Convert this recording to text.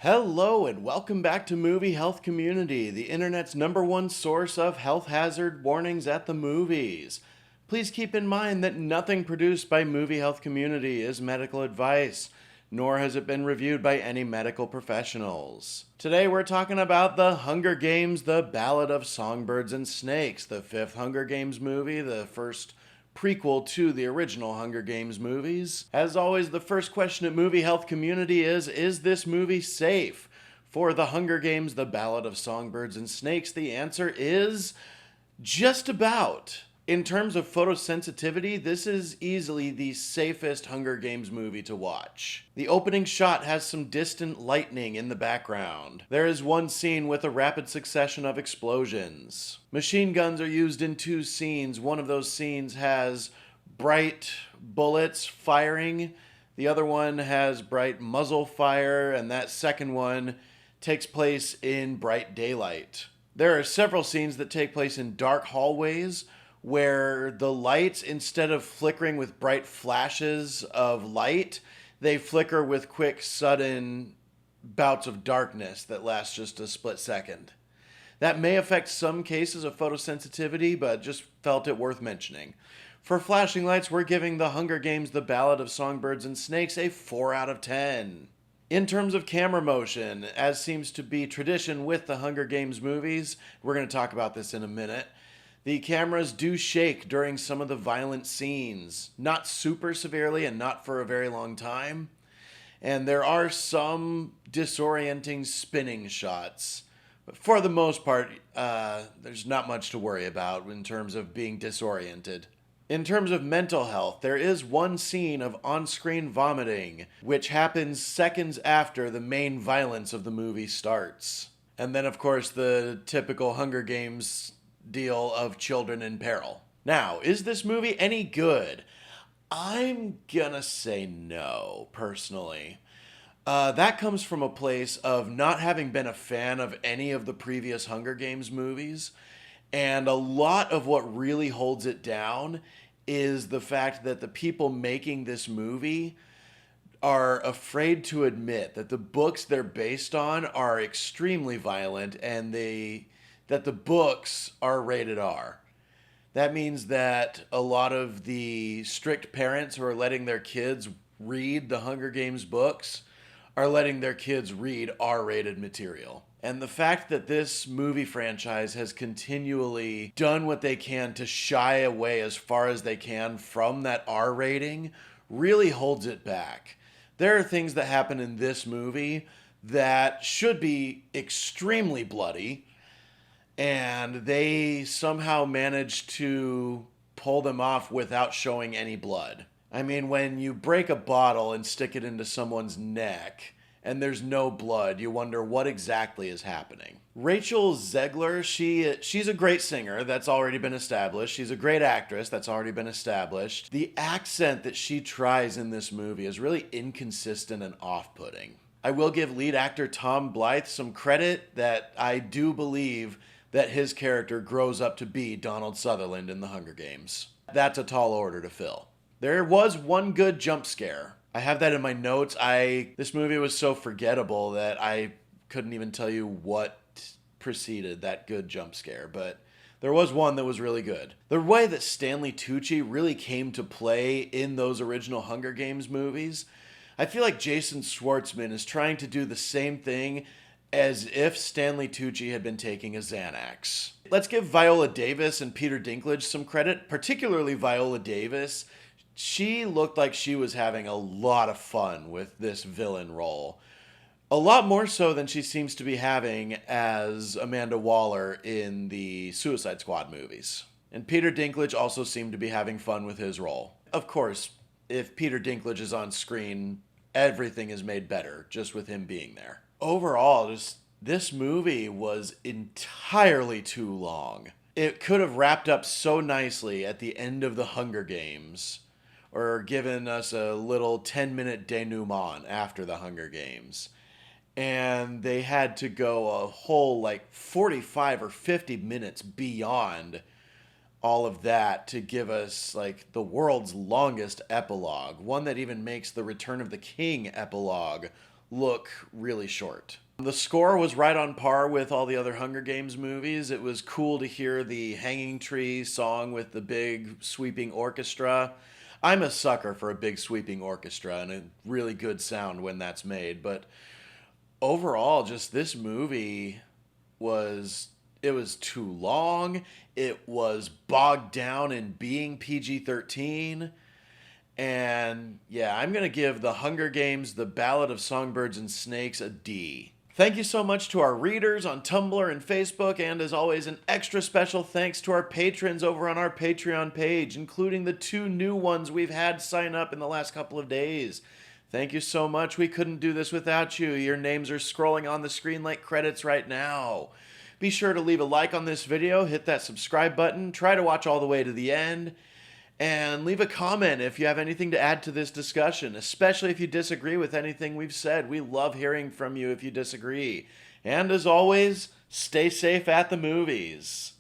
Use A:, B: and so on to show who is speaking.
A: Hello and welcome back to Movie Health Community, the internet's #1 source of health hazard warnings at the movies. Please keep in mind that nothing produced by Movie Health Community is medical advice, nor has it been reviewed by any medical professionals. Today we're talking about The Hunger Games, The Ballad of Songbirds and Snakes, the fifth Hunger Games movie, the first prequel to the original Hunger Games movies. As always, the first question at Movie Health Community is this movie safe? For The Hunger Games, The Ballad of Songbirds and Snakes, the answer is just about. In terms of photosensitivity, this is easily the safest Hunger Games movie to watch. The opening shot has some distant lightning in the background. There is one scene with a rapid succession of explosions. Machine guns are used in two scenes. One of those scenes has bright bullets firing. The other one has bright muzzle fire, and that second one takes place in bright daylight. There are several scenes that take place in dark hallways where the lights, instead of flickering with bright flashes of light, they flicker with quick, sudden bouts of darkness that last just a split second. That may affect some cases of photosensitivity, but just felt it worth mentioning. For flashing lights, we're giving The Hunger Games, The Ballad of Songbirds and Snakes a 4 out of 10. In terms of camera motion, as seems to be tradition with the Hunger Games movies, we're going to talk about this in a minute, the cameras do shake during some of the violent scenes. Not super severely and not for a very long time. And there are some disorienting spinning shots. But for the most part, there's not much to worry about in terms of being disoriented. In terms of mental health, there is one scene of on-screen vomiting, which happens seconds after the main violence of the movie starts. And then, of course, the typical Hunger Games deal of children in peril. Now, is this movie any good? I'm gonna say no, personally. That comes from a place of not having been a fan of any of the previous Hunger Games movies, and a lot of what really holds it down is the fact that the people making this movie are afraid to admit that the books they're based on are extremely violent and that the books are rated R. That means that a lot of the strict parents who are letting their kids read the Hunger Games books are letting their kids read R-rated material. And the fact that this movie franchise has continually done what they can to shy away as far as they can from that R rating really holds it back. There are things that happen in this movie that should be extremely bloody, and they somehow managed to pull them off without showing any blood. I mean, when you break a bottle and stick it into someone's neck and there's no blood, you wonder what exactly is happening. Rachel Zegler, she's a great singer, that's already been established. She's a great actress, that's already been established. The accent that she tries in this movie is really inconsistent and off-putting. I will give lead actor Tom Blyth some credit that I do believe that his character grows up to be Donald Sutherland in The Hunger Games. That's a tall order to fill. There was one good jump scare. I have that in my notes. This movie was so forgettable that I couldn't even tell you what preceded that good jump scare, but there was one that was really good. The way that Stanley Tucci really came to play in those original Hunger Games movies, I feel like Jason Schwartzman is trying to do the same thing as if Stanley Tucci had been taking a Xanax. Let's give Viola Davis and Peter Dinklage some credit, particularly Viola Davis. She looked like she was having a lot of fun with this villain role. A lot more so than she seems to be having as Amanda Waller in the Suicide Squad movies. And Peter Dinklage also seemed to be having fun with his role. Of course, if Peter Dinklage is on screen, everything is made better just with him being there. Overall, this movie was entirely too long. It could have wrapped up so nicely at the end of The Hunger Games, or given us a little 10-minute denouement after The Hunger Games. And they had to go a whole 45 or 50 minutes beyond all of that to give us the world's longest epilogue, one that even makes the Return of the King epilogue look really short. The score was right on par with all the other Hunger Games movies. It was cool to hear the Hanging Tree song with the big sweeping orchestra. I'm a sucker for a big sweeping orchestra and a really good sound when that's made. But overall, just this movie was it was too long. It was bogged down in being PG-13. And yeah, I'm going to give The Hunger Games, The Ballad of Songbirds and Snakes a D. Thank you so much to our readers on Tumblr and Facebook, and as always, an extra special thanks to our patrons over on our Patreon page, including the 2 new ones we've had sign up in the last couple of days. Thank you so much. We couldn't do this without you. Your names are scrolling on the screen like credits right now. Be sure to leave a like on this video, hit that subscribe button, try to watch all the way to the end, and leave a comment if you have anything to add to this discussion, especially if you disagree with anything we've said. We love hearing from you if you disagree. And as always, stay safe at the movies.